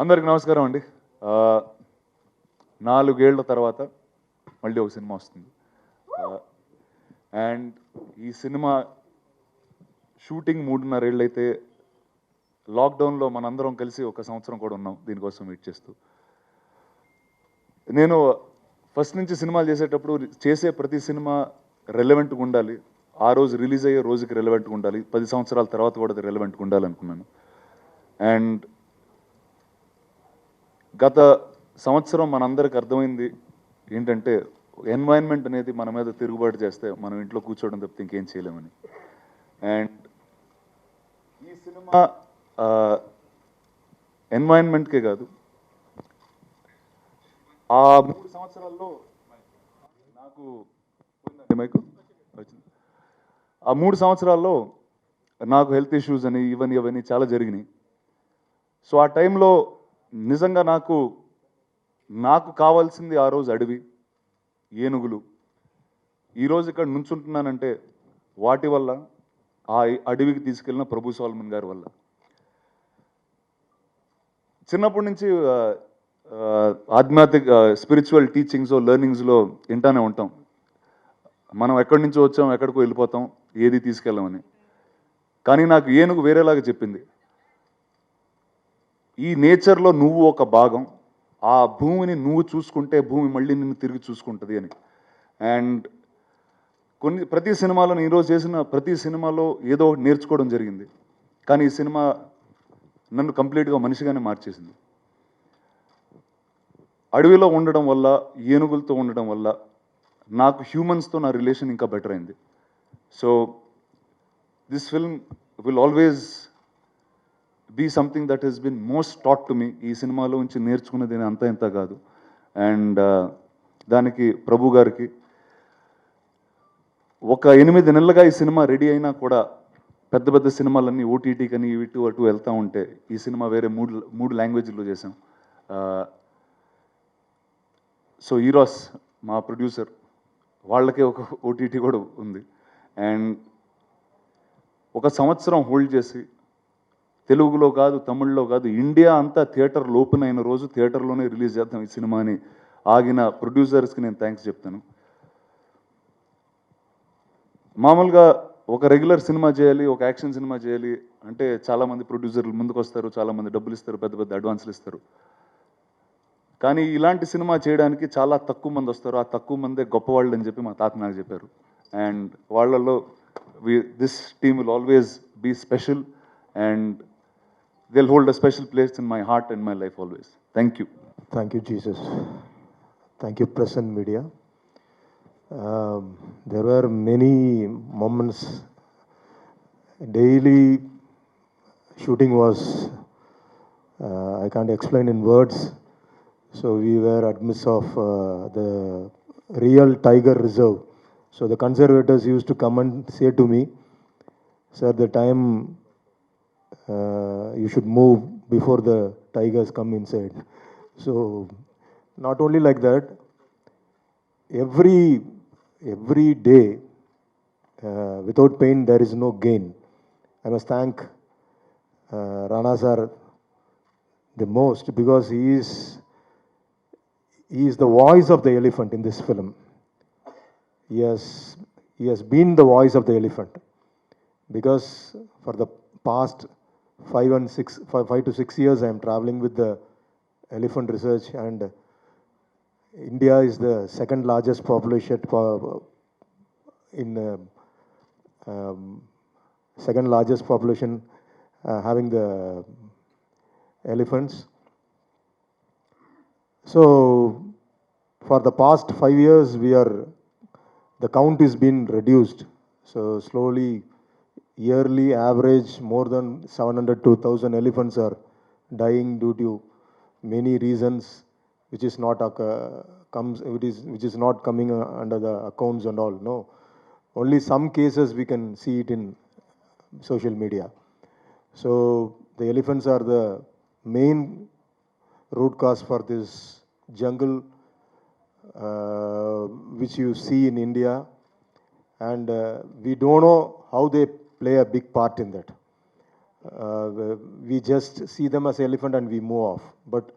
అందరికి నమస్కారం అండి. ఆ, 4 ఏళ్ల తర్వాత మళ్ళీ ఒక సినిమా వస్తుంది. అండ్ ఈ సినిమా షూటింగ్ 3.5 ఏళ్ళు అయితే లాక్డౌన్లో మనందరం కలిసి ఒక సంవత్సరం కూడా ఉన్నాం దీనికోసం వెయిట్ చేస్తూ. నేను ఫస్ట్ నుంచి సినిమాలు చేసేటప్పుడు చేసే ప్రతి సినిమా రెలవెంట్గా ఉండాలి, ఆ రోజు రిలీజ్ అయ్యే రోజుకి రెలవెంట్గా ఉండాలి, 10 సంవత్సరాల తర్వాత కూడా అది రెలవెంట్గా ఉండాలనుకున్నాను. అండ్ గత సంవత్సరం మనందరికి అర్థమైంది ఏంటంటే, ఎన్వైరన్మెంట్ అనేది మన మీద తిరుగుబాటు చేస్తే మనం ఇంట్లో కూర్చోవడం తప్పితే ఇంకేం చేయలేమని. అండ్ ఈ సినిమా ఎన్వైరన్మెంట్కే కాదు, ఆ 3 సంవత్సరాల్లో నాకు మైకు వచ్చింది. ఆ 3 సంవత్సరాల్లో నాకు హెల్త్ ఇష్యూస్ అని ఇవన్నీ చాలా జరిగినాయి. సో ఆ టైంలో నిజంగా నాకు కావాల్సింది ఆ రోజు అడవి, ఏనుగులు. ఈరోజు ఇక్కడ నుంచుంటున్నానంటే వాటి వల్ల, ఆ అడవికి తీసుకెళ్ళిన ప్రభు సోల్మన్ గారి వల్ల. చిన్నప్పటి నుంచి ఆధ్యాత్మిక స్పిరిచువల్ టీచింగ్స్ లెర్నింగ్స్లో వింటానే ఉంటాం, మనం ఎక్కడి నుంచో వచ్చాం ఎక్కడికో వెళ్ళిపోతాం, ఏది తీసుకెళ్ళమని. కానీ నాకు ఏనుగు వేరేలాగా చెప్పింది, ఈ నేచర్లో నువ్వు ఒక భాగం, ఆ భూమిని నువ్వు చూసుకుంటే భూమి మళ్ళీ నిన్ను తిరిగి చూసుకుంటుంది అని. అండ్ ప్రతి సినిమాలో ఈరోజు చేసిన ప్రతి సినిమాలో ఏదో ఒకటి నేర్చుకోవడం జరిగింది. కానీ ఈ సినిమా నన్ను కంప్లీట్గా మనిషిగానే మార్చేసింది. అడవిలో ఉండడం వల్ల, ఏనుగులతో ఉండడం వల్ల నాకు హ్యూమన్స్తో నా రిలేషన్ ఇంకా బెటర్ అయింది. So this film will always be something that he's been most taught to me. ఈ సినిమాలో నుంచి నేర్చుకున్నది అంత ఇంత కాదు. అండ్ దానికి ప్రభు గారికి ఒక 8 నెలలుగా ఈ సినిమా రెడీ అయినా కూడా పెద్ద పెద్ద సినిమాలన్నీ ఓటీటీ కానీ ఇటు అటు వెళ్తూ ఉంటే, ఈ సినిమా వేరే మూడు లాంగ్వేజ్లో చేసాం. సో ఈరోస్ మా ప్రొడ్యూసర్, వాళ్ళకే ఒక ఓటీటీ కూడా ఉంది. అండ్ ఒక సంవత్సరం హోల్డ్ చేసి తెలుగులో కాదు, తమిళ్లో కాదు, ఇండియా అంతా థియేటర్లో ఓపెన్ అయిన రోజు థియేటర్లోనే రిలీజ్ చేద్దాం ఈ సినిమాని ఆగిన ప్రొడ్యూసర్స్కి నేను థ్యాంక్స్ చెప్తాను. మామూలుగా ఒక రెగ్యులర్ సినిమా చేయాలి, ఒక యాక్షన్ సినిమా చేయాలి అంటే చాలామంది ప్రొడ్యూసర్లు ముందుకు వస్తారు, చాలామంది డబ్బులు ఇస్తారు, పెద్ద పెద్ద అడ్వాన్సులు ఇస్తారు. కానీ ఇలాంటి సినిమా చేయడానికి చాలా తక్కువ మంది వస్తారు, ఆ తక్కువ మందే గొప్పవాళ్ళు అని చెప్పి మా తాత నాకు చెప్పారు. అండ్ వాళ్ళల్లో this team will always be special and they'll hold a special place in my heart and my life always. Thank you. Thank you, Jesus. Thank you, press and media. There were many moments. Daily shooting was, I can't explain in words. So we were amidst of the real tiger reserve. So the conservators used to come and say to me, sir, the time you should move before the tigers come inside. So not only like that, every day without pain there is no gain. I must thank Rana sir the most, because he is the voice of the elephant in this film. He has been the voice of the elephant, because for the past 5 to 6 years I am traveling with the elephant research, and India is the second largest population in second largest population having the elephants. So for the past 5 years the count is been reduced. So slowly, yearly average more than 700 to 1,000 elephants are dying due to many reasons, which is not which is not coming under the accounts and all. No, only some cases we can see it in social media. So the elephants are the main root cause for this jungle which you see in India, and we don't know how they play a big part in that. we just see them as elephant and we move off. But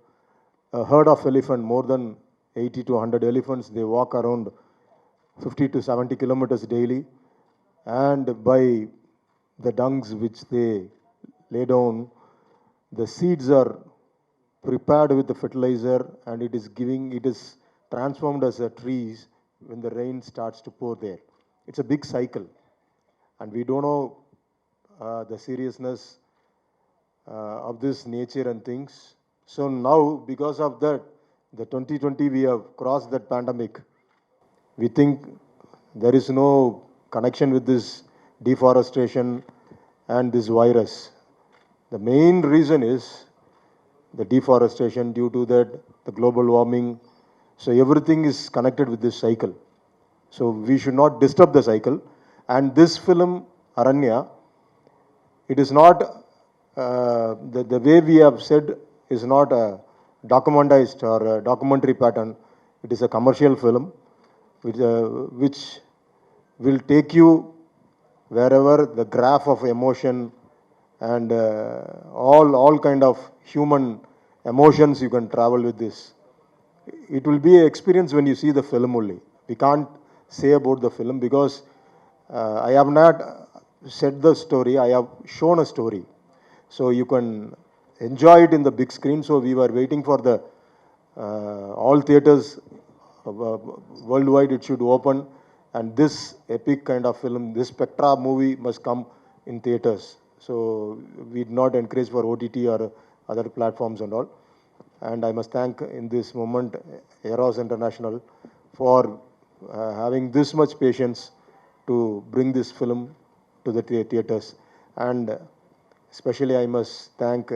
a herd of elephant, more than 80 to 100 elephants, they walk around 50 to 70 kilometers daily, and by the dungs which they lay down, the seeds are prepared with the fertilizer, and it is transformed as a trees when the rain starts to pour there. It's a big cycle, and we don't know the seriousness of this nature and things. So now, because of that, the 2020 we have crossed that pandemic. We think there is no connection with this deforestation and this virus. The main reason is the deforestation, due to that, the global warming. So everything is connected with this cycle. So we should not disturb the cycle. And this film, Aranya, it is not, the way we have said is not a documentized or a documentary pattern. It is a commercial film which will take you wherever the graph of emotion and all kind of human emotions you can travel with this. It will be an experience when you see the film only. We can't say about the film because I have not said the story, I have shown a story. So you can enjoy it in the big screen. So we were waiting for the all theaters worldwide, it should open, and this epic kind of film, this Spectra movie must come in theaters. So we did not encourage for OTT or other platforms and all. And I must thank in this moment Eros International for having this much patience to bring this film to the theaters. And especially I must thank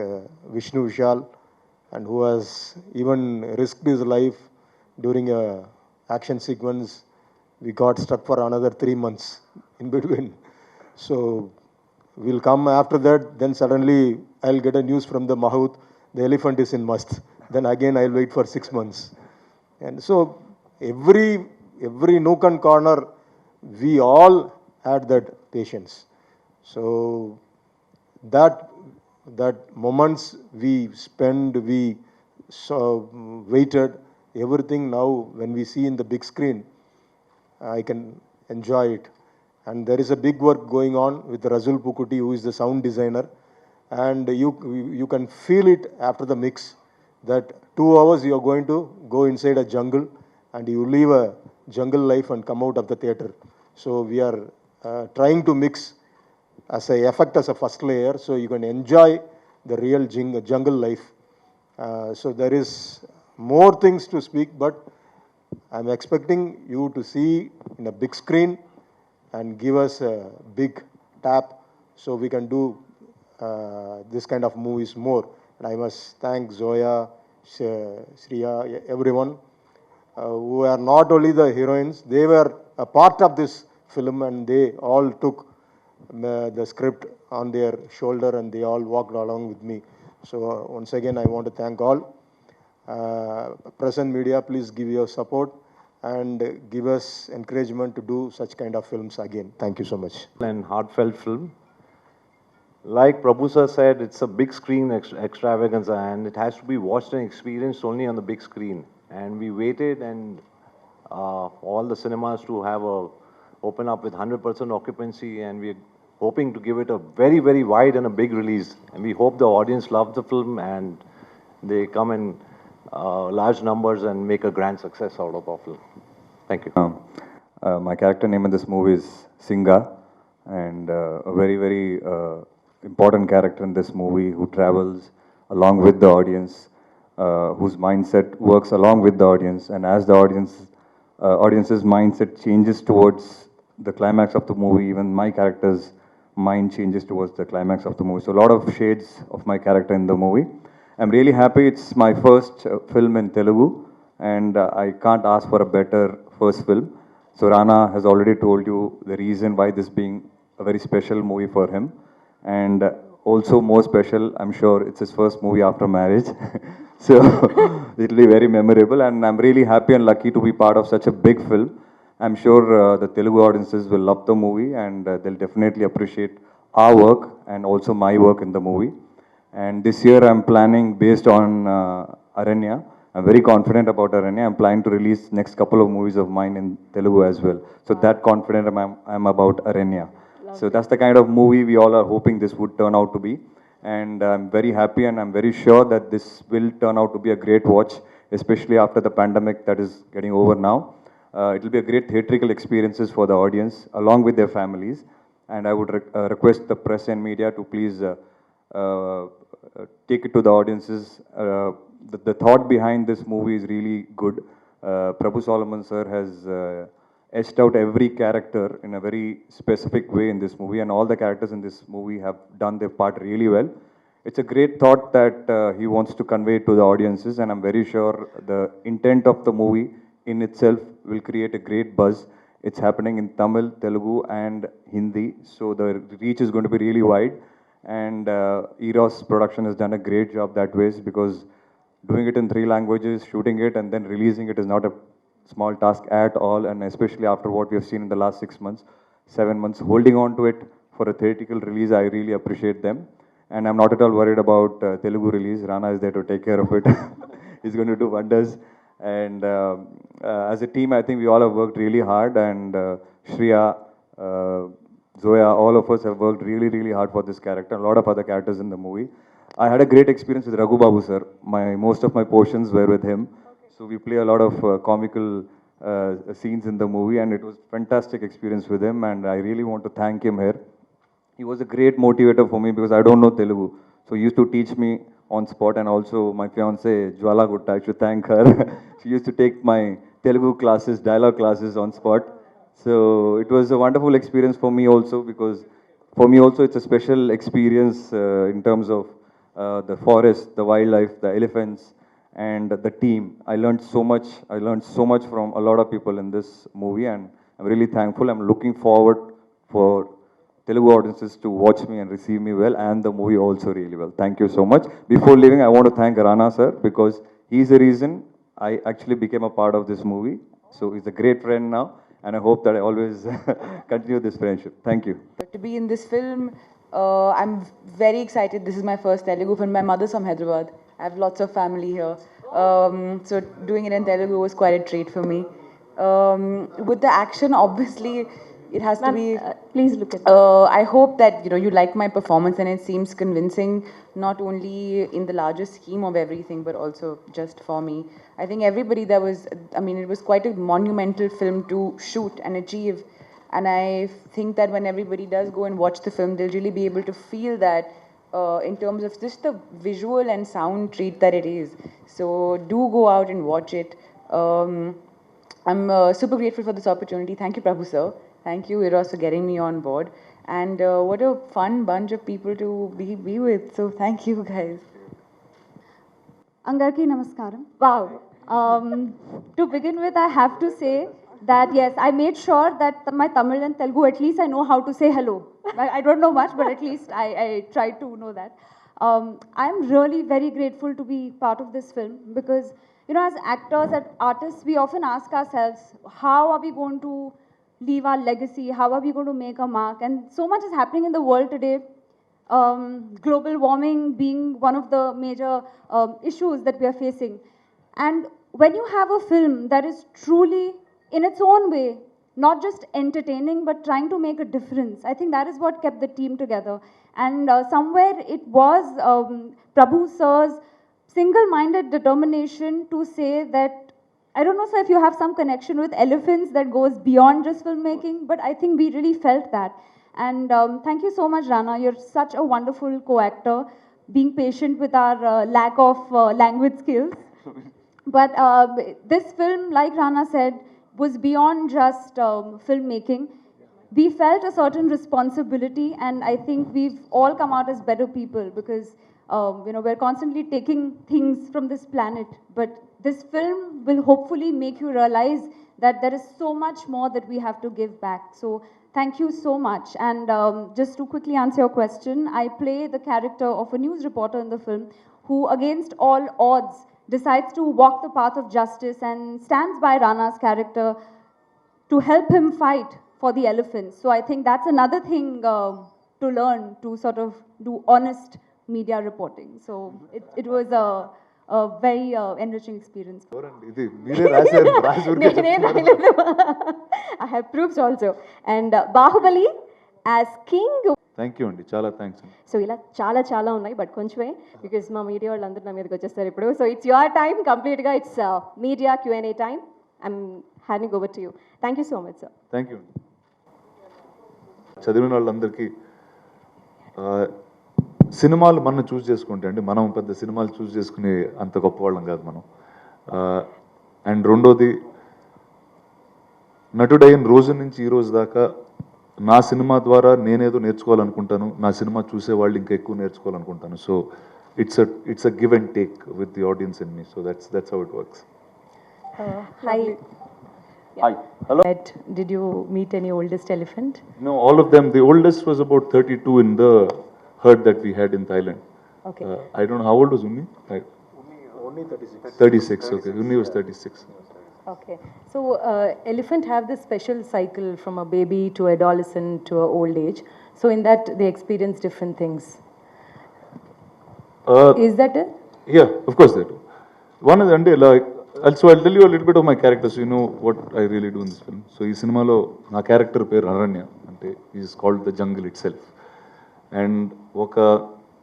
Vishnu Vishal, and who has even risked his life during a action sequence. We got stuck for another 3 months in between. So we'll come after that. Then suddenly I'll get a news from the Mahout, the elephant is in Mast. Then again I'll wait for 6 months. And so every nook and corner, we all had that patience. So that moments we spend, we waited, everything now when we see in the big screen, I can enjoy it. And there is a big work going on with Razul Pukuti, who is the sound designer. And you can feel it after the mix, that 2 hours you are going to go inside a jungle and you live a jungle life and come out of the theater. So we are trying to mix as a effect as a first layer, so you can enjoy the real jungle life. So there is more things to speak, but I'm expecting you to see in a big screen and give us a big tap so we can do this kind of movies more. And I must thank Zoya, Shriya, everyone who are not only the heroines, they were a part of this film, and they all took the script on their shoulder and they all walked along with me. So once again, I want to thank all. Present media, please give your support and give us encouragement to do such kind of films again. Thank you so much. And heartfelt film. Like Prabhu sir said, it's a big screen extravaganza, and it has to be watched and experienced only on the big screen. And we waited, and all the cinemas to have open up with 100% occupancy, and we're hoping to give it a very, very wide and a big release. And we hope the audience loves the film and they come in large numbers and make a grand success out of our film. Thank you. My character name in this movie is Singa, and a very, very important character in this movie who travels along with the audience, whose mindset works along with the audience, and as the audience's mindset changes towards the climax of the movie, even my character's mind changes towards the climax of the movie. So a lot of shades of my character in the movie. I'm really happy. It's my first film in Telugu, and I can't ask for a better first film. So Rana has already told you the reason why this being a very special movie for him, and also more special, I'm sure it's his first movie after marriage. So it'll be very memorable, and I'm really happy and lucky to be part of such a big film. I'm sure the Telugu audiences will love the movie, and they'll definitely appreciate our work and also my work in the movie. And this year I'm planning based on Aranya. I'm very confident about Aranya. I'm planning to release next couple of movies of mine in Telugu as well. So that confident I'm about Aranya. So that's the kind of movie we all are hoping this would turn out to be. And I'm very happy and I'm very sure that this will turn out to be a great watch, especially after the pandemic that is getting over now. It will be a great theatrical experiences for the audience along with their families. And I would request the press and media to please uh, take it to the audiences. The thought behind this movie is really good. Prabhu Solomon sir has etched out every character in a very specific way in this movie, and all the characters in this movie have done their part really well. It's a great thought that he wants to convey to the audiences, and I'm very sure the intent of the movie in itself will create a great buzz. It's happening in Tamil, Telugu, and Hindi, so the reach is going to be really wide. And Eros production has done a great job that way because doing it in 3 languages, shooting it, and then releasing it is not a small task at all. And especially after what we have seen in the last 6 months, 7 months, holding on to it for a theatrical release, I really appreciate them. And I'm not at all worried about Telugu release. Rana is there to take care of it. He's going to do wonders. And as a team, I think we all have worked really hard. And Shreya, Zoya, all of us have worked really, really hard for this character. A lot of other characters in the movie. I had a great experience with Raghu Babu sir. Most of my portions were with him. So we play a lot of comical scenes in the movie, and it was fantastic experience with him. And I really want to thank him here. He was a great motivator for me because I don't know Telugu. So he used to teach me on spot, and also my fiance Jwala Gutta, I should thank her. She used to take my Telugu classes, dialogue classes on spot. So it was a wonderful experience for me also because for me also it's a special experience in terms of the forest, the wildlife, the elephants, and the team. I learned so much. I learned so much from a lot of people in this movie, and I'm really thankful. I'm looking forward for Telugu audiences to watch me and receive me well, and the movie also really well. Thank you so much. Before leaving, I want to thank Rana sir because he's the reason I actually became a part of this movie. So he's a great friend now, and I hope that I always continue this friendship. Thank you. To be in this film, I'm very excited. This is my first Telugu film. My mother's from Hyderabad. I have lots of family here. So doing it in Telugu was quite a treat for me. With the action, obviously, it has to be. Please look at I hope that you like my performance and it seems convincing, not only in the larger scheme of everything, but also just for me. I think everybody that was. I mean, it was quite a monumental film to shoot and achieve. And I think that when everybody does go and watch the film, they'll really be able to feel that in terms of just the visual and sound treat that it is. So do go out and watch it. I'm super grateful for this opportunity. Thank you, Prabhu sir. Thank you, Eros, for getting me on board. And what a fun bunch of people to be with. So thank you, guys. Angarki Namaskaram. Wow. To begin with, I have to say that yes, I made sure that my Tamil and Telugu, at least I know how to say hello. I don't know much, but at least I tried to know that. I'm really very grateful to be part of this film because, as actors and artists, we often ask ourselves, how are we going to leave our legacy? How are we going to make a mark? And so much is happening in the world today. Global warming being one of the major issues that we are facing. And when you have a film that is truly, in its own way, not just entertaining, but trying to make a difference, I think that is what kept the team together. And somewhere it was Prabhu sir's single-minded determination to say that, I don't know, sir, if you have some connection with elephants that goes beyond just filmmaking, but I think we really felt that. And thank you so much, Rana. You're such a wonderful co-actor, being patient with our lack of language skills. But this film, like Rana said, was beyond just filmmaking. We felt a certain responsibility, and I think we've all come out as better people because we're constantly taking things from this planet. But this film will hopefully make you realize that there is so much more that we have to give back. So thank you so much. And just to quickly answer your question, I play the character of a news reporter in the film who, against all odds, decides to walk the path of justice and stands by Rana's character to help him fight for the elephants. So I think that's another thing to learn to sort of do honest media reporting. So it was a very enriching experience. ఎవరండి ఇది? మీరే రాశారు, రాసి ఊరికే చెప్తున్నారు. I have proofs also. And Bahubali as king. Thank you అండి, చాలా thanks అండి. సో ఇలా చాలా చాలా ఉన్నాయి బట్ కొంచెమే బికాజ్ మా మీడియా వాళ్ళందరూ నా మీదకి వచ్చేస్తారు ఇప్పుడు. సో ఇట్స్ యువర్ టైం కంప్లీట్గా, it's media Q&A time. I'm handing over to you. Thank you so much sir. Thank you అండి. చదివిన వాళ్ళందరికీ సినిమాలు మనం చూస్ చేసుకుంటే అండి, మనం పెద్ద సినిమాలు చూస్ చేసుకునే అంత గొప్పవాళ్ళం కాదు మనం. అండ్ రెండోది, నటుడైన రోజు నుంచి ఈ రోజు దాకా నా సినిమా ద్వారా నేనేదో నేర్చుకోవాలనుకుంటాను, నా సినిమా చూసే వాళ్ళు ఇంకా ఎక్కువ నేర్చుకోవాలనుకుంటాను. So it's a give and take with the audience in me. So that's how it works. Hi. Hi, hello. Did you meet any oldest elephant? No, all of them. The oldest was about 32 in the herd that we had in Thailand. Okay. I don't know, how old was Unni? Only 36. 36, okay. Unni was 36. Okay. So elephant have this special cycle from a baby to adolescent to a old age. So in that they experience different things. Is that it? Yeah, of course they do. One is, and like, also I'll tell you a little bit of my character so you know what I really do in this film. So ఈ సినిమాలో నా character పేరు అరణ్య, అంటే is called the jungle it self. And ఒక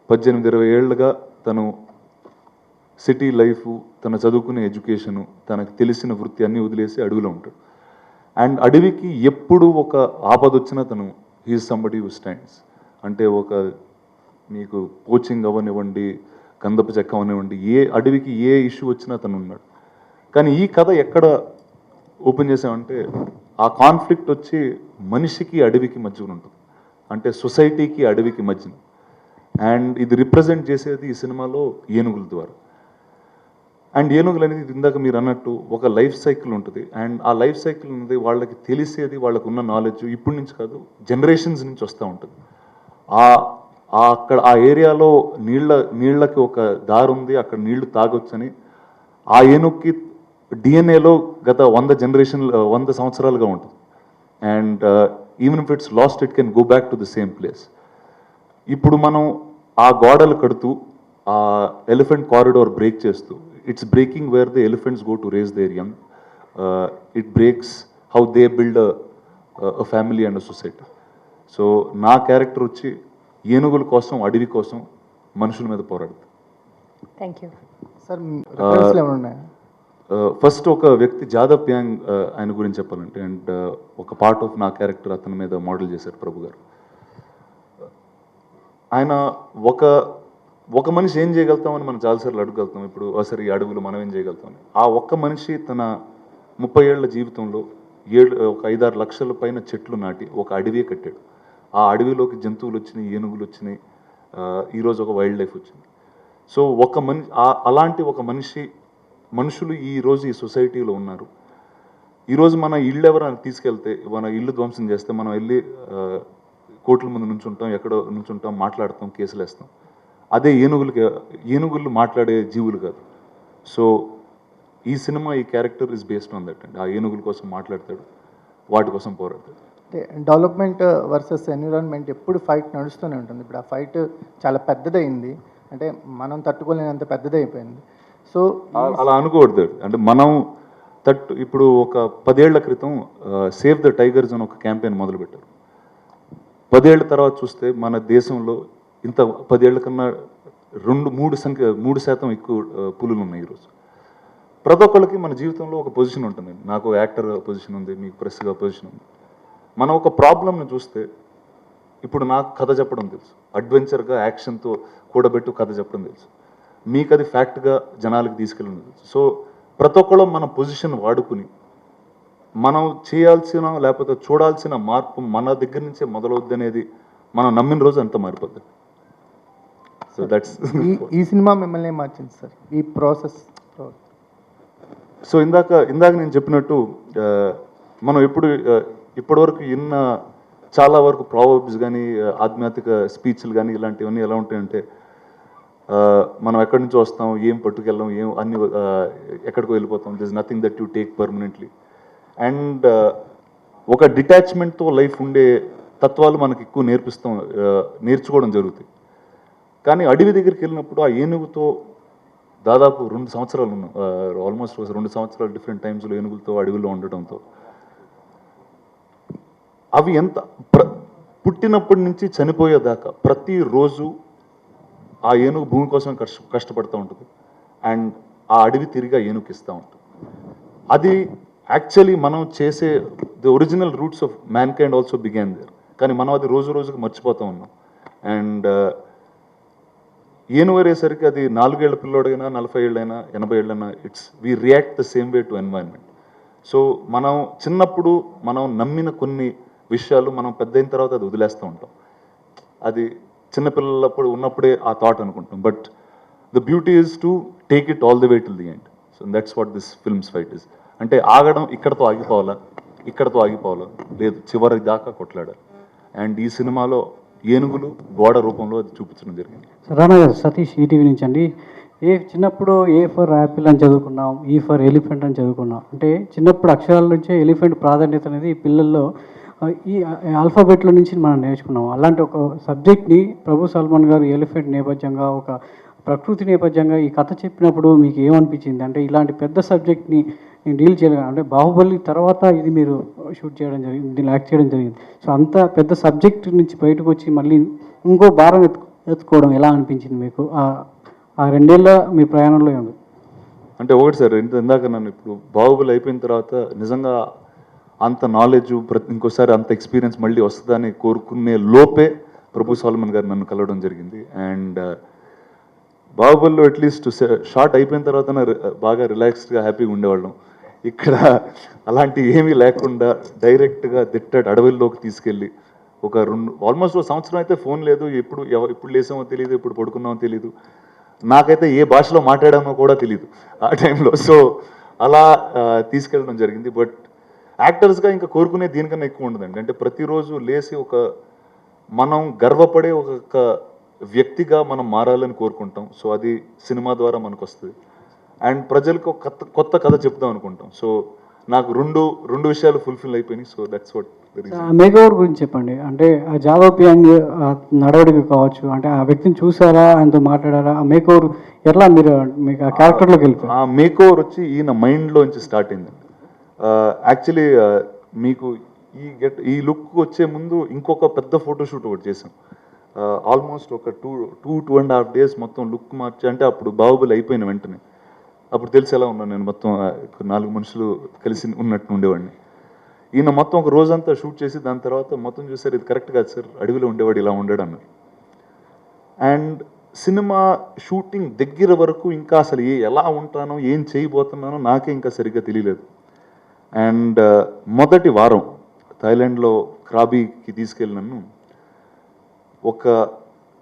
18-20 ఏళ్ళుగా తను city life, తన చదువుకునే ఎడ్యుకేషను, తనకు తెలిసిన వృత్తి అన్నీ వదిలేసి అడవిలో ఉంటాడు. అండ్ అడవికి ఎప్పుడు ఒక ఆపద వచ్చినా తను హీఈస్ సంబడి హూ స్టాండ్స్. అంటే ఒక మీకు పోచింగ్ అవనివ్వండి, కందపు చెక్క అవనివ్వండి, ఏ అడవికి ఏ ఇష్యూ వచ్చినా తను ఉన్నాడు. కానీ ఈ కథ ఎక్కడ ఓపెన్ చేసామంటే, ఆ కాన్ఫ్లిక్ట్ వచ్చి మనిషికి అడవికి మధ్యన ఉంటుంది, అంటే సొసైటీకి అడవికి మధ్యన. అండ్ ఇది రిప్రజెంట్ చేసేది ఈ సినిమాలో ఏనుగుల ద్వారా. అండ్ ఏనుగులు అనేది ఇందాక మీరు అన్నట్టు ఒక లైఫ్ సైకిల్ ఉంటుంది. అండ్ ఆ లైఫ్ సైకిల్ అనేది వాళ్ళకి తెలిసేది, వాళ్ళకు ఉన్న నాలెడ్జ్ ఇప్పటి నుంచి కాదు, జనరేషన్స్ నుంచి వస్తూ ఉంటుంది. అక్కడ ఆ ఏరియాలో నీళ్ళకి ఒక దారి ఉంది, అక్కడ నీళ్లు తాగొచ్చని ఆ ఏనుగుకి డిఎన్ఏలో గత 100 సంవత్సరాలుగా ఉంటుంది. And even if it's lost it can go back to the same place. ఇప్పుడు మనం ఆ గోడలు కడుతూ ఆ ఎలిఫెంట్ కారిడోర్ బ్రేక్ చేస్తూ, it's breaking where the elephants go to raise their young. It breaks how they build a family and a society. So నా character వచ్చి ఏనుగుల కోసం, అడవి కోసం మనుషుల మీద పోరాడుతుంది. Thank you. సార్ రిఫరెన్స్లు ఏమైనా ఉన్నాయా? ఫస్ట్ ఒక వ్యక్తి జాదవ్ ప్యాంగ్, ఆయన గురించి చెప్పాలంటే, అండ్ ఒక పార్ట్ ఆఫ్ నా క్యారెక్టర్ అతని మీద మోడల్ చేశారు ప్రభు గారు. ఆయన ఒక మనిషి ఏం చేయగలుగుతామని మనం చాలాసార్లు అడగలుగుతాం. ఇప్పుడు సరే ఈ అడవులు మనం ఏం చేయగలుగుతామని. ఆ ఒక్క మనిషి తన 30 ఏళ్ల జీవితంలో ఒక 5-6 లక్షల పైన చెట్లు నాటి ఒక అడవి కట్టాడు. ఆ అడవిలోకి జంతువులు వచ్చినాయి, ఏనుగులు వచ్చినాయి, ఈరోజు ఒక వైల్డ్ లైఫ్ వచ్చింది. సో అలాంటి ఒక మనుషులు ఈరోజు ఈ సొసైటీలో ఉన్నారు. ఈరోజు మన ఇల్లు ఎవరైనా తీసుకెళ్తే, మన ఇల్లు ధ్వంసం చేస్తే మనం వెళ్ళి కోర్టుల ముందు నుంచుంటాం, ఎక్కడో నుంచుంటాం, మాట్లాడతాం, కేసులు వేస్తాం. అదే ఏనుగులు మాట్లాడే జీవులు కాదు. సో ఈ సినిమా, ఈ character is based on that అండి. ఆ ఏనుగుల కోసం మాట్లాడతాడు, వాటి కోసం పోరాడతాడు. డెవలప్మెంట్ వర్సెస్ ఎన్విరాన్మెంట్ ఎప్పుడు ఫైట్ నడుస్తూనే ఉంటుంది. ఇప్పుడు ఆ ఫైట్ చాలా పెద్దదైంది, అంటే మనం తట్టుకోలేనంత పెద్దదైపోయింది. సో అలా అనుకోవద్దు. అంటే మనం ఇప్పుడు ఒక 10 ఏళ్ల క్రితం సేవ్ ద టైగర్స్ అని ఒక క్యాంపెయిన్ మొదలుపెట్టారు. 10 ఏళ్ల తర్వాత చూస్తే మన దేశంలో ఇంత 10 ఏళ్ల కన్నా 3% ఎక్కువ పులులు ఉన్నాయి ఈరోజు. ప్రతి ఒక్కళ్ళకి మన జీవితంలో ఒక పొజిషన్ ఉంటుంది. నాకు యాక్టర్ పొజిషన్ ఉంది, మీకు ప్రెస్గా పొజిషన్ ఉంది. మనం ఒక ప్రాబ్లమ్ని చూస్తే, ఇప్పుడు నాకు కథ చెప్పడం తెలుసు, అడ్వెంచర్గా యాక్షన్తో కూడబెట్టు కథ చెప్పడం తెలుసు, మీకు అది ఫ్యాక్ట్గా జనాలకు తీసుకెళ్ళడం తెలుసు. సో ప్రతి ఒక్కళ్ళు మన పొజిషన్ వాడుకుని మనం చేయాల్సిన లేకపోతే చూడాల్సిన మార్పు మన దగ్గర నుంచే మొదలవుద్ది అనేది మనం నమ్మిన రోజు అంత మారిపోద్ది. సో దట్స్ ఈ సినిమా మిమ్మల్ని మార్చింది సార్, ఈ ప్రాసెస్. సో ఇందాక నేను చెప్పినట్టు, మనం ఇప్పటివరకు చాలా వరకు ప్రావర్బ్స్ కానీ, ఆధ్యాత్మిక స్పీచ్లు కానీ, ఇలాంటివన్నీ ఎలా ఉంటాయంటే, మనం ఎక్కడి నుంచి వస్తాం, ఏం పట్టుకెళ్ళాం, అన్ని ఎక్కడికో వెళ్ళిపోతాం, this nothing that you take permanently. And ఒక డిటాచ్మెంట్తో లైఫ్ ఉండే తత్వాలు మనకి ఎక్కువ నేర్చుకోవడం జరుగుతాయి. కానీ అడవి దగ్గరికి వెళ్ళినప్పుడు ఆ ఏనుగుతో దాదాపు 2 సంవత్సరాలు ఉన్నాం, ఆల్మోస్ట్ 2 సంవత్సరాలు డిఫరెంట్ టైమ్స్లో ఏనుగులతో అడవిలో ఉండటంతో అవి ఎంత పుట్టినప్పటి నుంచి చనిపోయేదాకా ప్రతిరోజు ఆ ఏనుగు భూమి కోసం కష్టపడుతూ ఉంటుంది అండ్ ఆ అడవి తిరిగి ఆ ఏనుగుకి ఇస్తూ ఉంటుంది. అది యాక్చువల్లీ మనం చేసే the original roots of mankind also began there, కానీ మనం అది రోజు రోజుకి మర్చిపోతూ ఉన్నాం. అండ్ ఏనుగు వేసరికి అది 4 ఏళ్ల పిల్లోడైనా 40 ఏళ్ళైనా 80 ఏళ్ళైనా we react the same way to environment. So మనం చిన్నప్పుడు మనం నమ్మిన కొన్ని విషయాలు మనం పెద్ద అయిన తర్వాత అది వదిలేస్తూ ఉంటాం. అది చిన్నపిల్లలప్పుడు ఉన్నప్పుడే ఆ థాట్ అనుకుంటాం. But the beauty is to take it all the way till the end. So that's what this films fight is. అంటే ఆగడం ఇక్కడతో ఆగిపోవాలా, ఇక్కడతో ఆగిపోవాలా, లేదు చివరి దాకా కొట్లాడాలి. అండ్ ఈ సినిమాలో ఏనుగులు గోడ రూపంలో అది చూపించడం జరిగింది. రానా గారు, సతీష్, ఈటీవీ నుంచి అండి. చిన్నప్పుడు ఏ ఫర్ యాపిల్ అని చదువుకున్నాం, ఈ ఫర్ ఎలిఫెంట్ అని చదువుకున్నాం. అంటే చిన్నప్పుడు అక్షరాల నుంచే ఎలిఫెంట్ ప్రాధాన్యత అనేది ఈ పిల్లల్లో ఈ ఆల్ఫాబెట్లో నుంచి మనం నేర్చుకున్నాం. అలాంటి ఒక సబ్జెక్ట్ని ప్రభు సల్మాన్ గారు ఎలిఫెంట్ నేపథ్యంగా, ఒక ప్రకృతి నేపథ్యంగా ఈ కథ చెప్పినప్పుడు మీకు ఏమనిపించింది? అంటే ఇలాంటి పెద్ద సబ్జెక్ట్ని నేను డీల్ చేయగలను, అంటే బాహుబలి తర్వాత ఇది మీరు షూట్ చేయడం జరిగింది, దీన్ని యాక్ట్ చేయడం జరిగింది. సో అంత పెద్ద సబ్జెక్ట్ నుంచి బయటకు వచ్చి మళ్ళీ ఇంకో భారం ఎత్తుకోవడం ఎలా అనిపించింది మీకు? ఆ 2 ఏళ్ళ మీ ప్రయాణంలో ఏమి? అంటే ఒకటి సార్, ఇందాక నన్ను ఇప్పుడు బాహుబలి అయిపోయిన తర్వాత నిజంగా అంత నాలెడ్జ్ ఇంకోసారి అంత ఎక్స్పీరియన్స్ మళ్ళీ వస్తుందని కోరుకునే లోపే ప్రభు సల్మాన్ గారు నన్ను కలవడం జరిగింది. అండ్ బాహుబలిలో అట్లీస్ట్ షార్ట్ అయిపోయిన తర్వాత బాగా రిలాక్స్డ్గా హ్యాపీగా ఉండేవాళ్ళం. ఇక్కడ అలాంటి ఏమీ లేకుండా డైరెక్ట్గా అడవుల్లోకి తీసుకెళ్ళి ఒక ఆల్మోస్ట్ 1 సంవత్సరం అయితే ఫోన్ లేదు, ఎప్పుడు లేసామో తెలియదు, ఎప్పుడు పడుకున్నామో తెలియదు, నాకైతే ఏ భాషలో మాట్లాడామో కూడా తెలియదు ఆ టైంలో. సో అలా తీసుకెళ్ళడం జరిగింది. బట్ యాక్టర్స్గా ఇంకా కోరుకునే దీనికన్నా ఎక్కువ ఉండదండి. అంటే ప్రతిరోజు లేచి మనం గర్వపడే ఒక వ్యక్తిగా మనం మారాలని కోరుకుంటాం. సో అది సినిమా ద్వారా మనకు వస్తుంది. అండ్ ప్రజలకు కొత్త కథ చెప్దాం అనుకుంటాం. సో నాకు రెండు విషయాలు ఫుల్ఫిల్ అయిపోయినాయి. So that's what make over గురించి చెప్పండి. అంటే ఆ జాదవ్ పియాంగ్ నడవడికి కావచ్చు, అంటే ఆ వ్యక్తిని చూసారా, ఆయనతో మాట్లాడారా? ఆ మేక్ ఓవర్ ఎట్లా మీకు ఆ క్యారెక్టర్లోకి వెళ్ళిపోయి? ఆ మేక్ ఓవర్ వచ్చి ఈయన మైండ్లోంచి స్టార్ట్ అయింది. యాక్చువల్లీ మీకు ఈ లుక్ వచ్చే ముందు ఇంకొక పెద్ద ఫోటోషూట్ ఒకటి చేసాం. ఆల్మోస్ట్ ఒక 2.5 days మొత్తం లుక్ మార్చి, అంటే అప్పుడు బాహుబలి అయిపోయిన వెంటనే, అప్పుడు తెలిసి ఎలా ఉన్నాను నేను, మొత్తం 4 మనుషులు కలిసి ఉన్నట్టు ఉండేవాడిని. ఈయన మొత్తం ఒక రోజంతా షూట్ చేసి దాని తర్వాత మొత్తం చూసారు, ఇది కరెక్ట్ కాదు సార్, అడవిలో ఉండేవాడు ఇలా ఉండడు అన్నారు. అండ్ సినిమా షూటింగ్ దగ్గర వరకు ఇంకా అసలు ఎలా ఉంటానో ఏం చేయబోతున్నానో నాకే ఇంకా సరిగ్గా తెలియలేదు. అండ్ మొదటి వారం థాయిలాండ్లో క్రాబీకి తీసుకెళ్ళి నన్ను ఒక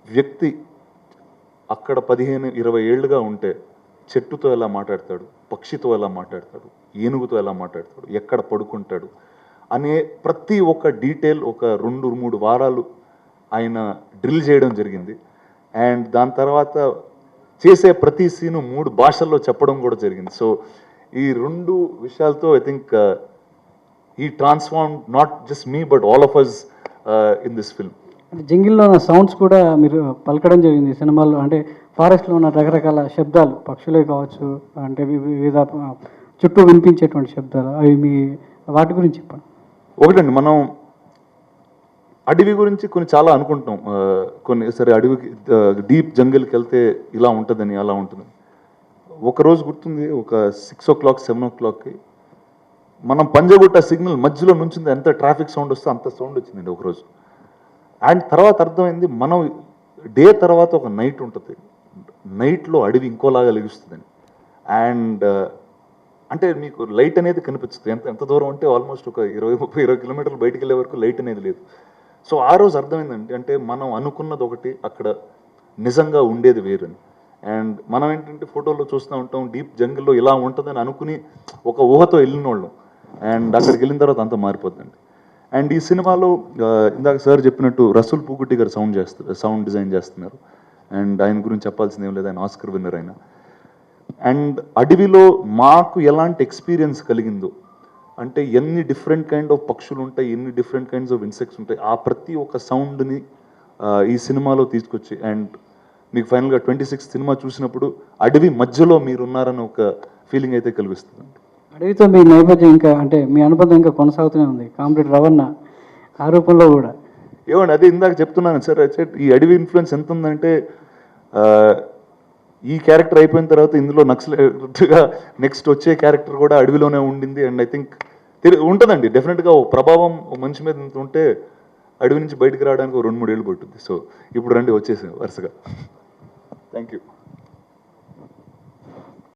వ్యక్తి అక్కడ 15-20 ఏళ్ళుగా ఉంటే చెట్టుతో ఎలా మాట్లాడతాడు, పక్షితో ఎలా మాట్లాడతాడు, ఏనుగుతో ఎలా మాట్లాడతాడు, ఎక్కడ పడుకుంటాడు అనే ప్రతి ఒక్క డీటెయిల్ ఒక 2-3 వారాలు ఆయన డ్రిల్ చేయడం జరిగింది. అండ్ దాని తర్వాత చేసే ప్రతి సీను 3 భాషల్లో చెప్పడం కూడా జరిగింది. సో ఈ 2 విషయాలతో ఐ థింక్ ఈ transform not just me but all of us in this film. అంటే జంగిల్లో ఉన్న సౌండ్స్ కూడా మీరు పలకడం జరిగింది సినిమాలో. అంటే ఫారెస్ట్లో ఉన్న రకరకాల శబ్దాలు, పక్షులే కావచ్చు, అంటే వివిధ చుట్టూ వినిపించేటువంటి శబ్దాలు, అవి వాటి గురించి చెప్పండి. ఒకటండి, మనం అడవి గురించి చాలా అనుకుంటాం. సరే అడవికి డీప్ జంగిల్కి వెళ్తే ఇలా ఉంటుందని అలా ఉంటుందని. ఒకరోజు గుర్తుంది, ఒక 6 o'clock 7 o'clockకి మనం పంజగుట్ట సిగ్నల్ మధ్యలో నుంచింది, ఎంత ట్రాఫిక్ సౌండ్ వస్తే అంత సౌండ్ వచ్చిందండి ఒకరోజు. అండ్ తర్వాత అర్థమైంది, మనం డే తర్వాత ఒక నైట్ ఉంటుంది, నైట్లో అడవి ఇంకోలాగా లెగుస్తుందని. అండ్ అంటే మీకు లైట్ అనేది కనిపిస్తుంది, ఎంత దూరం అంటే ఆల్మోస్ట్ ఒక 20-30 కిలోమీటర్లు బయటికి వెళ్ళే వరకు లైట్ అనేది లేదు. సో ఆ రోజు అర్థమైందండి, అంటే మనం అనుకున్నది ఒకటి, అక్కడ నిజంగా ఉండేది వేరని. అండ్ మనం ఏంటంటే ఫోటోల్లో చూస్తూ ఉంటాం, డీప్ జంగిల్లో ఇలా ఉంటుందని అనుకుని ఒక ఊహతో వెళ్ళిన వాళ్ళం. అండ్ అక్కడికి వెళ్ళిన తర్వాత అంతా మారిపోతుందండి. అండ్ ఈ సినిమాలో ఇందాక సార్ చెప్పినట్టు రసూల్ పూకుట్టి గారు సౌండ్ డిజైన్ చేస్తున్నారు. అండ్ ఆయన గురించి చెప్పాల్సింది ఏం లేదు, ఆయన ఆస్కర్ విన్నర్ అయినా. అండ్ అడవిలో మాకు ఎలాంటి ఎక్స్పీరియన్స్ కలిగిందో అంటే ఎన్ని డిఫరెంట్ కైండ్ ఆఫ్ పక్షులు ఉంటాయి, ఎన్ని డిఫరెంట్ కైండ్స్ ఆఫ్ ఇన్సెక్ట్స్ ఉంటాయి, ఆ ప్రతి ఒక్క సౌండ్ని ఈ సినిమాలో తీసుకొచ్చి, అండ్ మీకు ఫైనల్గా 26 సినిమా చూసినప్పుడు అడవి మధ్యలో మీరున్నారని ఒక ఫీలింగ్ అయితే కలిగిస్తుంది. అడవితో మీ నేపథ్యం ఇంకా అంటే మీ అనుబంధం ఇంకా కొనసాగుతూనే ఉంది, కామ్రేడ్ రవణ ఆ రూపంలో కూడా. ఏమండి, అదే ఇందాక చెప్తున్నాను సార్, ఈ అడవి ఇన్ఫ్లుయెన్స్ ఎంత ఉందంటే ఈ క్యారెక్టర్ అయిపోయిన తర్వాత ఇందులో నక్సలైట్గా నెక్స్ట్ వచ్చే క్యారెక్టర్ కూడా అడవిలోనే ఉండింది. అండ్ ఐ థింక్ ఉంటుందండి డెఫినెట్గా ఓ ప్రభావం మనిషి మీద ఇంత ఉంటే అడవి నుంచి బయటకు రావడానికి 2-3 ఏళ్ళు పట్టుద్ది. సో ఇప్పుడు రండి వచ్చేసాం వరుసగా. Thank you.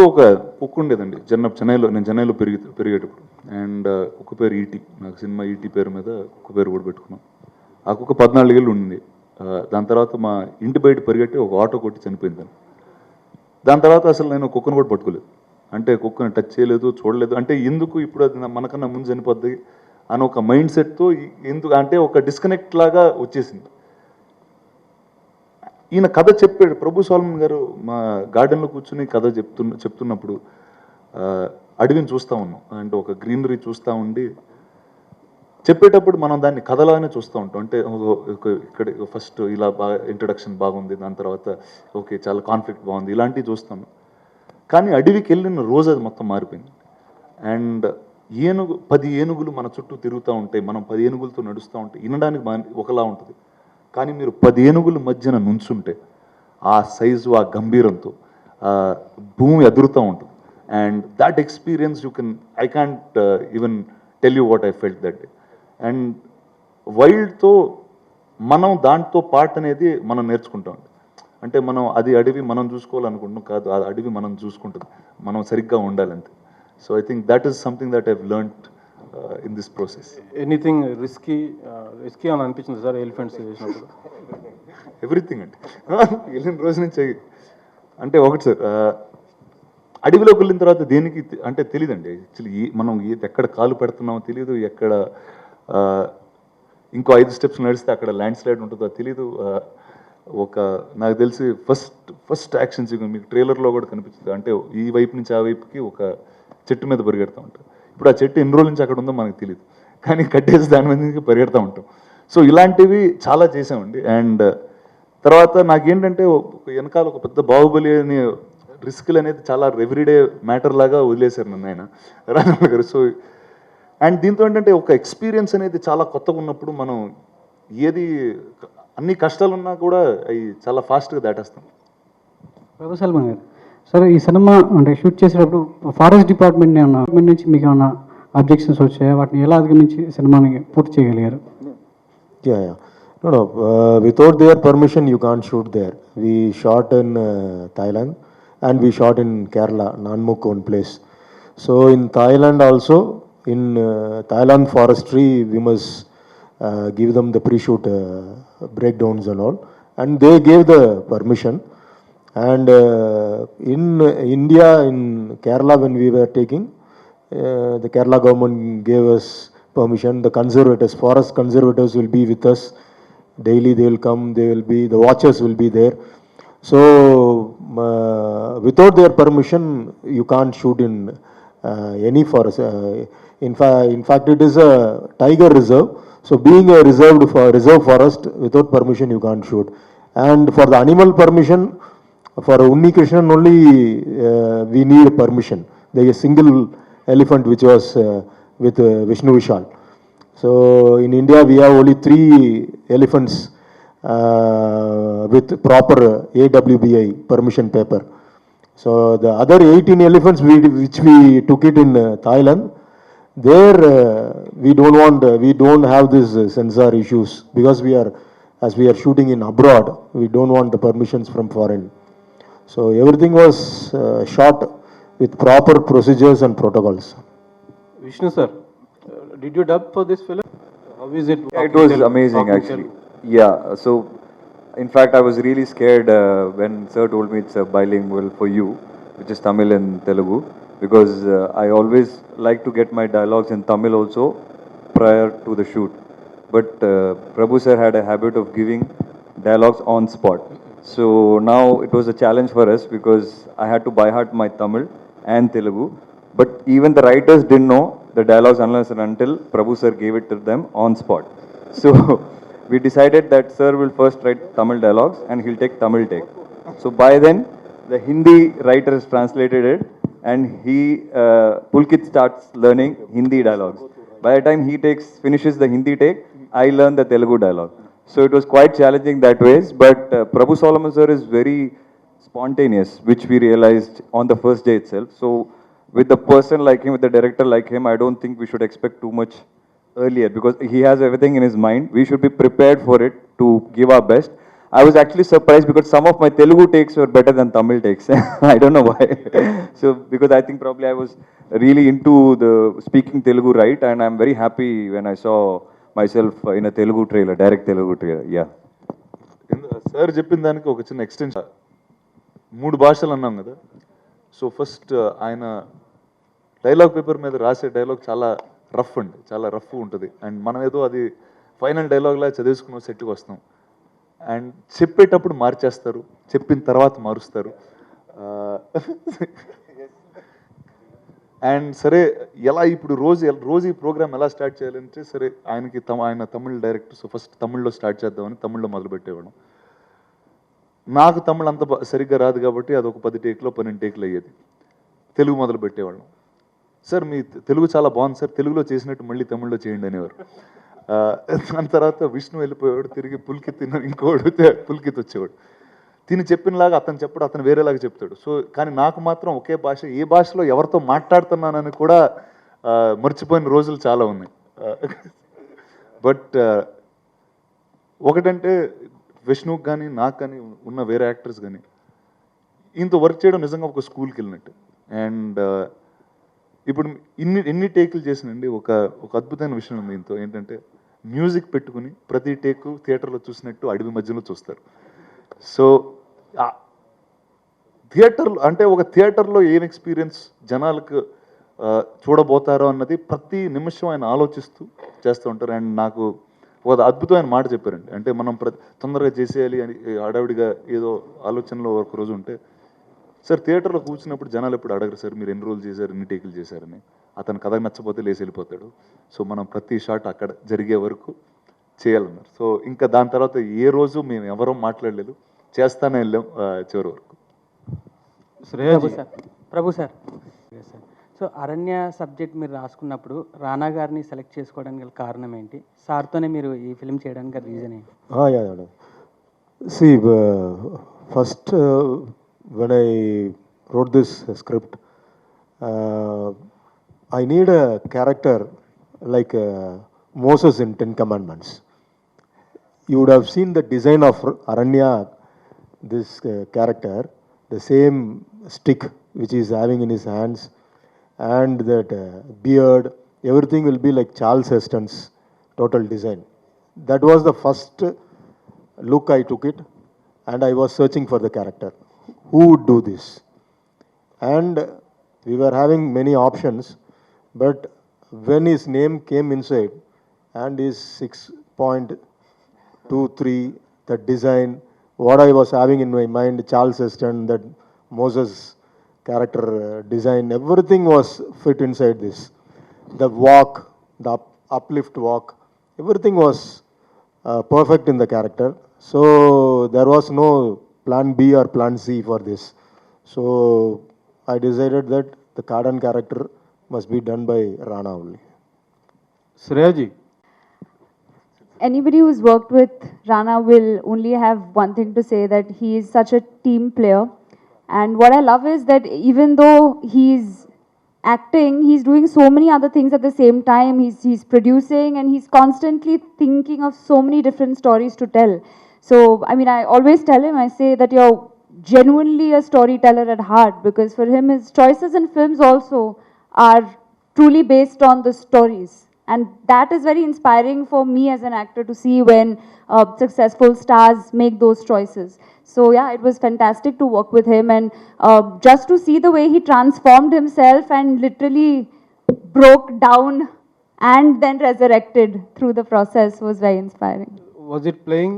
ఒక కుక్క ఉండేదండి నేను చెన్నైలో పెరిగేటప్పుడు, అండ్ కుక్క పేరు ఈటీ. నాకు సినిమా ఈటీ పేరు మీద కుక్క పేరు కూడా పెట్టుకున్నాం. ఆ కుక్క 14 ఏళ్ళు ఉండింది. దాని తర్వాత మా ఇంటి బయట పరిగెట్టి ఒక ఆటో కొట్టి చనిపోయింది. దాని తర్వాత అసలు నేను కుక్కను కూడా పట్టుకోలేదు, అంటే కుక్కను టచ్ చేయలేదు, చూడలేదు. అంటే ఎందుకు ఇప్పుడు అది మనకన్నా ముందు చనిపోద్ది అని ఒక మైండ్ సెట్తో ఎందుకు అంటే ఒక డిస్కనెక్ట్ లాగా వచ్చేసింది. ఈయన కథ చెప్పాడు, ప్రభు సాల్మన్ గారు మా గార్డెన్లో కూర్చుని కథ చెప్తున్నప్పుడు అడవిని చూస్తూ ఉన్నాం, అంటే ఒక గ్రీనరీ చూస్తూ ఉండి చెప్పేటప్పుడు మనం దాన్ని కథలానే చూస్తూ ఉంటాం. అంటే ఇక్కడ ఫస్ట్ ఇలా బాగా ఇంట్రడక్షన్ బాగుంది, దాని తర్వాత ఓకే చాలా కాన్ఫ్లిక్ట్ బాగుంది, ఇలాంటివి చూస్తాను. కానీ అడవికి వెళ్ళిన రోజు అది మొత్తం మారిపోయింది. అండ్ 10 ఏనుగులు మన చుట్టూ తిరుగుతూ ఉంటాయి, మనం 10 ఏనుగులతో నడుస్తూ ఉంటాయి, వినడానికి ఒకలా ఉంటుంది. కానీ మీరు 10 ఏనుగుల మధ్యన నుంచుంటే ఆ సైజు, ఆ గంభీరంతో భూమి అదురుతూ ఉంటుంది. And that experience I can't even tell you what I felt that day. And వైల్డ్తో మనం దాంతో పార్ట్ అనేది మనం నేర్చుకుంటాం. అంటే మనం అది అడవి మనం చూసుకోవాలనుకుంటున్నాం కాదు, అది అడవి మనం చూసుకుంటుంది, మనం సరిగ్గా ఉండాలంతే. So I think that is something that I've learned in this process. Anything risky అని అనిపించింది సార్ ఎలిఫెంట్స్ చేసినప్పుడు? ఎవ్రీథింగ్ అండి. వెళ్ళిన రోజు నుంచి అంటే ఒకటి సార్, అడవిలోకి వెళ్ళిన తర్వాత దేనికి అంటే తెలియదండి. యాక్చువల్లీ మనం ఎక్కడ కాలు పెడుతున్నామో తెలియదు, ఎక్కడ ఇంకో 5 స్టెప్స్ నడిస్తే అక్కడ ల్యాండ్ స్లైడ్ ఉంటుందో తెలియదు. నాకు తెలిసి ఫస్ట్ యాక్షన్ సీక్వెన్స్ మీకు ట్రైలర్లో కూడా కనిపిస్తుంది. అంటే ఈ వైపు నుంచి ఆ వైపుకి ఒక చెట్టు మీద పరిగెడతా ఉంటాం. ఇప్పుడు ఆ చెట్టు ఎన్ని రోజుల నుంచి అక్కడ ఉందో మనకు తెలియదు, కానీ కట్టేసి దాని మీద పరిగెడతా ఉంటాం. సో ఇలాంటివి చాలా చేసామండి. అండ్ తర్వాత నాకేంటంటే వెనకాల ఒక పెద్ద బాహుబలి అని రిస్క్లు అనేది చాలా ఎవ్రీడే మ్యాటర్ లాగా వదిలేశారు నన్ను ఆయన రాజమౌళి గారు. సో అండ్ దీంతో ఏంటంటే ఒక ఎక్స్పీరియన్స్ అనేది చాలా కొత్తగా ఉన్నప్పుడు మనం అన్ని కష్టాలు ఉన్నా కూడా అవి చాలా ఫాస్ట్గా దాటేస్తాం. ప్రభు సల్మాన్ గారు, సరే ఈ సినిమా అంటే షూట్ చేసేటప్పుడు ఫారెస్ట్ డిపార్ట్మెంట్ నుంచి మీకు ఏమన్నా అబ్జెక్షన్స్ వచ్చాయా? వాటిని ఎలా అధిగమించి సినిమాని పూర్తి చేయగలిగారు? Yeah. No. Without their permission, you can't shoot there. We shot in Thailand and we shot in Kerala, Nanmuk one place. So in Thailand also, in Thailand forestry, we must give them the pre-shoot breakdowns and all. And they gave the permission. And in India, in Kerala, when we were taking, the Kerala government gave us permission. The conservators, forest conservators will be with us daily. They will come, the watchers will be there. So without their permission you can't shoot in any forest. In fact it is a tiger reserve, so being a reserve forest, without permission you can't shoot. And for the animal permission, for Unni Krishnan only we need permission. There is a single elephant which was with Vishnu Vishal. So in India we have only 3 elephants with proper AWBI permission paper. So the other 18 elephants which we took it in Thailand, there we don't have this censor issues, because as we are shooting in abroad, we don't want the permissions from foreign. So everything was shot with proper procedures and protocols. Vishnu sir, did you dub for this film? How is it? Yeah, it was amazing actually. Yeah, so in fact I was really scared when sir told me it's a bilingual for you, which is Tamil and Telugu, because I always like to get my dialogues in Tamil also prior to the shoot. But Prabhu sir had a habit of giving dialogues on spot. So now it was a challenge for us because I had to by heart my Tamil and Telugu. But even the writers didn't know the dialogues unless and until Prabhu sir gave it to them on spot. So we decided that sir will first write Tamil dialogues and he'll take Tamil take. So by then, the Hindi writer has translated it, and Pulkit starts learning Hindi dialogues. By the time he finishes the Hindi take, I learn the Telugu dialogue. So it was quite challenging that ways, but Prabhu Solomon sir is very spontaneous, which we realized on the first day itself. So with the person like him, with the director like him, I don't think we should expect too much earlier, because he has everything in his mind. We should be prepared for it to give our best. I was actually surprised because some of my Telugu takes were better than Tamil takes. I don't know why. So because I think probably I was really into the speaking Telugu right, and I'm very happy when I saw myself in a Telugu trailer, direct Telugu trailer. Yeah. Sir చెప్పిన దానికి ఒక చిన్న extension. 3 భాషలు అన్నాం కదా. So first ఆయన dialogue paper మీద రాసే డైలాగ్ చాలా రఫ్ అండి, చాలా రఫ్ ఉంటుంది. అండ్ మనం ఏదో అది ఫైనల్ డైలాగ్లా చదివేసుకుని సెట్కి వస్తాం. అండ్ చెప్పేటప్పుడు మార్చేస్తారు, చెప్పిన తర్వాత మారుస్తారు. అండ్ సరే ఎలా ఇప్పుడు రోజు ఈ ప్రోగ్రామ్ ఎలా స్టార్ట్ చేయాలంటే, సరే ఆయన తమిళ్ డైరెక్టర్, సో ఫస్ట్ తమిళ్లో స్టార్ట్ చేద్దామని తమిళ్లో మొదలుపెట్టేవాడు. నాకు తమిళ్ అంత సరిగ్గా రాదు కాబట్టి అది ఒక 10 టేక్లో 12 టేక్లు అయ్యేది. తెలుగు మొదలు పెట్టేవాళ్ళం. సార్ మీ తెలుగు చాలా బాగుంది సార్, తెలుగులో చేసినట్టు మళ్ళీ తమిళ్లో చేయండి అనేవారు. దాని తర్వాత విష్ణు వెళ్ళిపోయాడు, తిరిగి పుల్కిత్ ఇంకోడు పుల్కిత్ వచ్చేవాడు. తిని చెప్పినలాగా అతను చెప్పడు, అతను వేరేలాగా చెప్తాడు. సో కానీ నాకు మాత్రం ఒకే భాష, ఏ భాషలో ఎవరితో మాట్లాడుతున్నానని కూడా మర్చిపోయిన రోజులు చాలా ఉన్నాయి. బట్ ఒకటంటే విష్ణుకి కానీ నాకు కానీ ఉన్న వేరే యాక్టర్స్ కానీ ఇంత వర్క్ చేయడం నిజంగా ఒక స్కూల్కి వెళ్ళినట్టు. అండ్ ఇప్పుడు ఎన్ని టేకులు చేసినండి, ఒక అద్భుతమైన విషయం ఉంది ఇంతో, ఏంటంటే మ్యూజిక్ పెట్టుకుని ప్రతి టేకు థియేటర్లో చూసినట్టు అడవి మధ్యలో చూస్తారు. సో థియేటర్లో అంటే ఒక థియేటర్లో ఏం ఎక్స్పీరియన్స్ జనాలకు చూడబోతారో అన్నది ప్రతి నిమిషం ఆయన ఆలోచిస్తూ చేస్తూ ఉంటారు. అండ్ నాకు ఒక అద్భుతమైన మాట చెప్పారండి, అంటే మనం తొందరగా చేసేయాలి అని హడావిడిగా ఏదో ఆలోచనలో ఒక రోజు ఉంటే, సార్ థియేటర్లో కూర్చున్నప్పుడు జనాలు ఎప్పుడు అడగరు సార్ మీరు ఎన్ని రోజులు చేశారు, ఎన్ని టేకులు చేశారని. అతను కథ నచ్చపోతే లేచి వెళ్ళిపోతాడు. సో మనం ప్రతి షాట్ అక్కడ జరిగే వరకు చేయాలన్నారు. సో ఇంకా దాని తర్వాత ఏ రోజు మేము ఎవరూ మాట్లాడలేదు, చేస్తానే వెళ్ళాం చివరి వరకు. ప్రభు సార్, సో అరణ్య సబ్జెక్ట్ మీరు రాసుకున్నప్పుడు రానా గారిని సెలెక్ట్ చేసుకోవడానికి గల కారణం ఏంటి? సార్తోనే మీరు ఈ ఫిల్మ్ చేయడానికి రీజన్ ఏంటి? See, first when I wrote this script, I need a character like Moses in 10 Commandments. You would have seen the design of Aranya, this character, the same stick which he is having in his hands, and that beard, everything will be like Charles Heston's total design. That was the first look I took it, and I was searching for the character. Who would do this? And we were having many options, but when his name came inside, and his 6.23, the design, what I was having in my mind, Charles Heston, that Moses character design, everything was fit inside this. The walk, the uplift walk, everything was perfect in the character. So there was no plan B or plan C for this. So I decided that the Kardan character must be done by Rana only. Shreyaji. Anybody who's worked with Rana will only have one thing to say, that he is such a team player. And what I love is that even though he's acting, he's doing so many other things at the same time. He's producing, and he's constantly thinking of so many different stories to tell. So, I mean, I always tell him, I say that you're genuinely a storyteller at heart, because for him, his choices in films also are truly based on the stories. And that is very inspiring for me as an actor to see when successful stars make those choices. So yeah, it was fantastic to work with him, and just to see the way he transformed himself and literally broke down and then resurrected through the process was very inspiring. Was it playing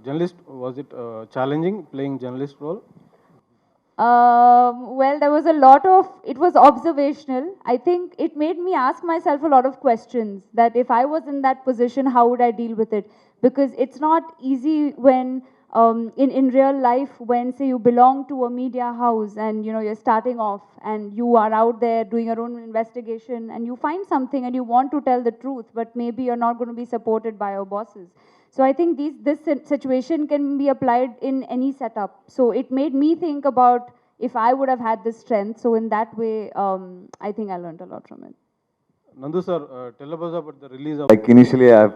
journalist? Was it challenging playing journalist role? Well, there was a lot of, it was observational. I think it made me ask myself a lot of questions that if I was in that position, how would I deal with it? Because it's not easy when, in real life, when say you belong to a media house and you know you're starting off and you are out there doing your own investigation and you find something and you want to tell the truth, but maybe you're not going to be supported by your bosses. So I think situation can be applied in any setup. So it made me think about if I would have had this strength. So in that way, I think I learned a lot from it. Nandu sir, tell us about the release of. Like initially, I've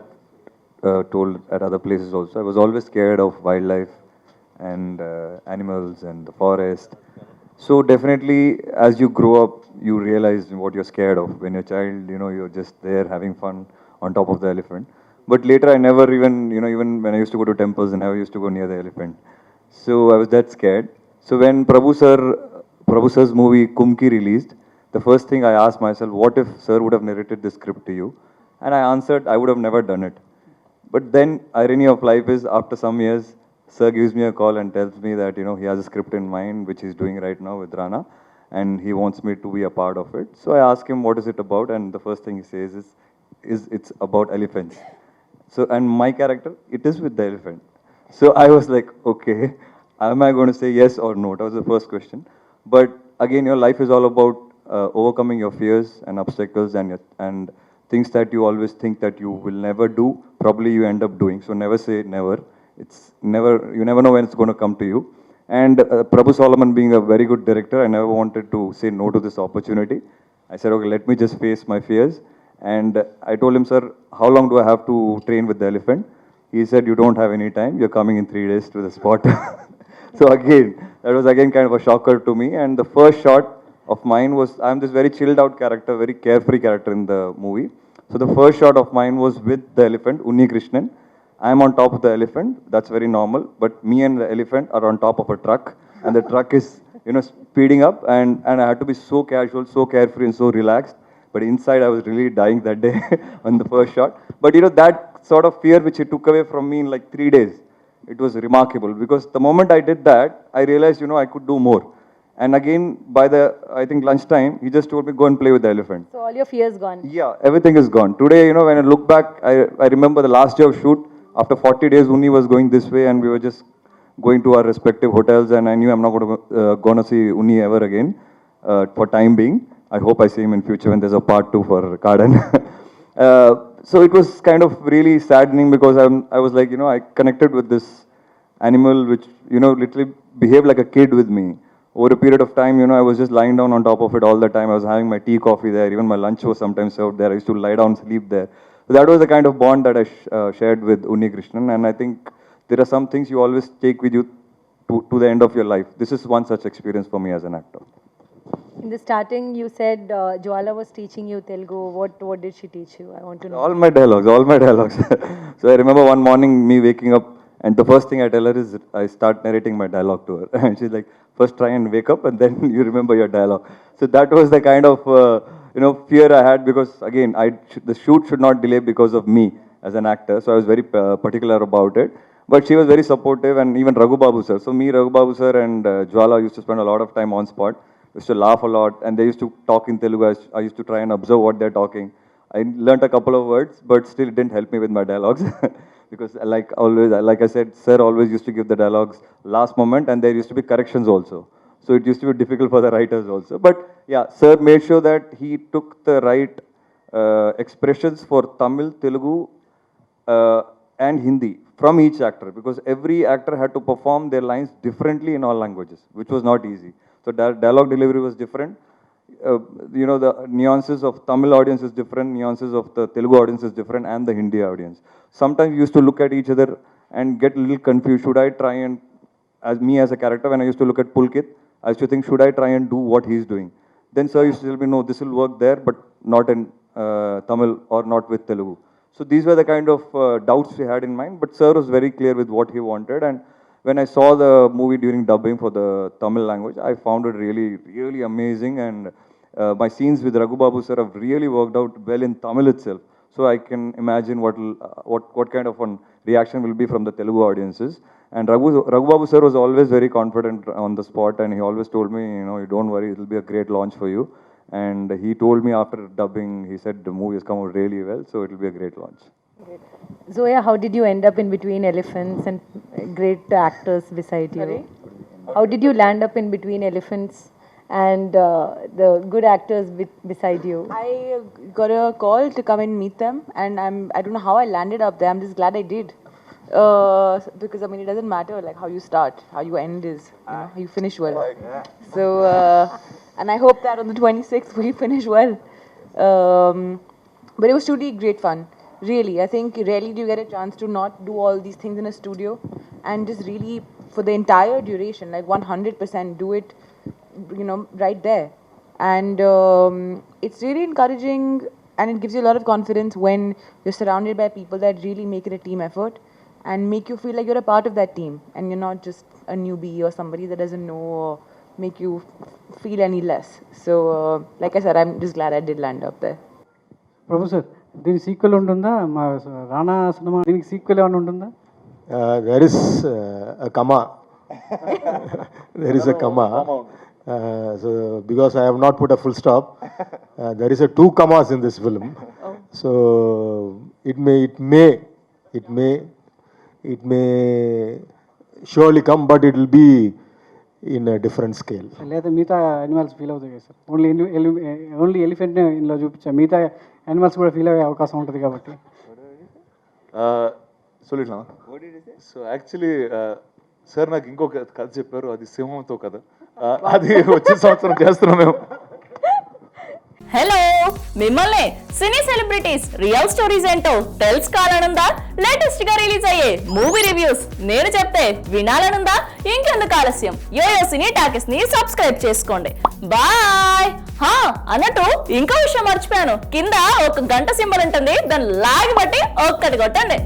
told at other places also, I was always scared of wildlife and animals and the forest. So definitely, as you grow up, you realize what you're scared of. When you're a child, you know, you're just there having fun on top of the elephant. But later, I never even, you know, even when I used to go to temples, and I used to go near the elephant. So I was that scared. So when Prabhu sir's movie Kumki released, the first thing I asked myself, what if sir would have narrated this script to you? And I answered, I would have never done it. But then, irony of life is, after some years, sir gives me a call and tells me that, you know, he has a script in mind, which he's doing right now with Rana, and he wants me to be a part of it. So I ask him, what is it about? And the first thing he says is it's about elephants. So, and my character, it is with the elephant. So I was like, okay, am I going to say yes or no? That was the first question. But again, your life is all about overcoming your fears and obstacles and things that you always think that you will never do, probably you end up doing. So never say never. You never know when it's going to come to you. And Prabhu Solomon being a very good director, I never wanted to say no to this opportunity. I said, okay, let me just face my fears. And I told him, sir, how long do I have to train with the elephant? He said, you don't have any time. You're coming in 3 days to the spot. So again, that was again kind of a shocker to me. And the first shot of mine was, I'm this very chilled out character, very carefree character in the movie. So the first shot of mine was with the elephant, Unni Krishnan. I'm on top of the elephant. That's very normal. But me and the elephant are on top of a truck. And the truck is, you know, speeding up. And I had to be so casual, so carefree and so relaxed. But inside, I was really dying that day on the first shot. But, you know, that sort of fear which he took away from me in like 3 days, it was remarkable. Because the moment I did that, I realized, you know, I could do more. And again, by the, I think, lunchtime, he just told me, go and play with the elephant. So all your fears gone? Yeah, everything is gone. Today, you know, when I look back, I remember the last day of shoot. After 40 days, Unni was going this way and we were just going to our respective hotels. And I knew I'm not going to see Unni ever again for time being. I hope I see him in future when there's a part 2 for Garden. So it was kind of really saddening because I was like, you know, I connected with this animal which, you know, literally behaved like a kid with me. Over a period of time, you know, I was just lying down on top of it all the time. I was having my tea, coffee there. Even my lunch was sometimes served there. I used to lie down, sleep there. So that was the kind of bond that I shared with Unni Krishnan. And I think there are some things you always take with you to the end of your life. This is one such experience for me as an actor. In the starting, you said Jwala was teaching you Telugu. What did she teach you? I want to know. All my dialogues. So I remember one morning me waking up and the first thing I tell her is I start narrating my dialogue to her. And she's like, first try and wake up and then you remember your dialogue. So that was the kind of, you know, fear I had because again, the shoot should not delay because of me as an actor. So I was very particular about it. But she was very supportive and even Raghu Babu sir. So me, Raghu Babu sir and Jwala used to spend a lot of time on spot. Used to laugh a lot and they used to talk in Telugu. I used to try and observe what they're talking. I learnt a couple of words, but still it didn't help me with my dialogues. Because like I said, sir always used to give the dialogues last moment and there used to be corrections also. So it used to be difficult for the writers also. But yeah, sir made sure that he took the right expressions for Tamil, Telugu and Hindi from each actor. Because every actor had to perform their lines differently in all languages, which was not easy. So dialogue delivery was different. You know, the nuances of Tamil audience is different, nuances of the Telugu audience is different, and the Hindi audience. Sometimes we used to look at each other and get a little confused. Should I try and, as a character, when I used to look at Pulkit, I used to think, should I try and do what he's doing? Then sir used to tell me, no, this will work there, but not in Tamil or not with Telugu. So these were the kind of doubts we had in mind, but sir was very clear with what he wanted. And when I saw the movie during dubbing for the Tamil language, I found it really, really amazing. And my scenes with Raghu Babu sir have really worked out well in Tamil itself. So I can imagine what kind of a reaction will be from the Telugu audiences. And Raghu Babu sir was always very confident on the spot, and he always told me, you know, don't worry, it will be a great launch for you. And he told me after dubbing, he said the movie has come out really well, so it will be a great launch. Zoya, how did you end up in between elephants and great actors beside you? Sorry? How did you land up in between elephants and the good actors beside you? I got a call to come and meet them, and I don't know how I landed up there. I'm just glad I did. Because I mean, it doesn't matter like how you start, how you end is, you know, how you finish well. So, and I hope that on the 26th we finish well. But it was truly great fun. Really, I think rarely do you get a chance to not do all these things in a studio and just really, for the entire duration, like 100% do it, you know, right there. And it's really encouraging, and it gives you a lot of confidence when you're surrounded by people that really make it a team effort and make you feel like you're a part of that team and you're not just a newbie or somebody that doesn't know or make you feel any less. So, like I said, I'm just glad I did land up there. Prabhu sir దీని sequel ఉంటుందా? మా రానా cinema దీనికి sequel ఏమైనా ఉంటుందా? There is a comma. There is a comma. So because I have not put a full stop, there is a 2 commas in this film. So it may surely come, but it will be in a different scale. లేదా మిగతా animals feel అవుతాయి కదా sir? Only elephant ఇందులో చూపించాం, మిగతా animals కూడా feel అయ్యే అవకాశం ఉంటుంది కాబట్టి. சொல்லிடலாம். సో యాక్చువల్లీ సార్ నాకు ఇంకొక కథ చెప్పారు, అది సింహంతో కథ. అది వచ్చే సంవత్సరం చేస్తున్నాం మేము. హలో, మిమ్మల్ని సినీ సెలబ్రిటీస్ రియల్ స్టోరీస్ ఏంటో తెలుసుకోవాలనుందా? లేటెస్ట్ గా రిలీజ్ అయ్యే మూవీ రివ్యూస్ నేను చెప్తే వినాలనుందా? ఇంకెందుకు ఆలస్యం, యోయో సినీ టాకీస్ ని సబ్స్క్రైబ్ చేసుకోండి. బాయ్. అన్నట్టు ఇంకో విషయం మర్చిపోయాను, కింద ఒక గంట సింబల్ ఉంటుంది, దాన్ని లాగి బట్టి ఒక్కటి కొట్టండి.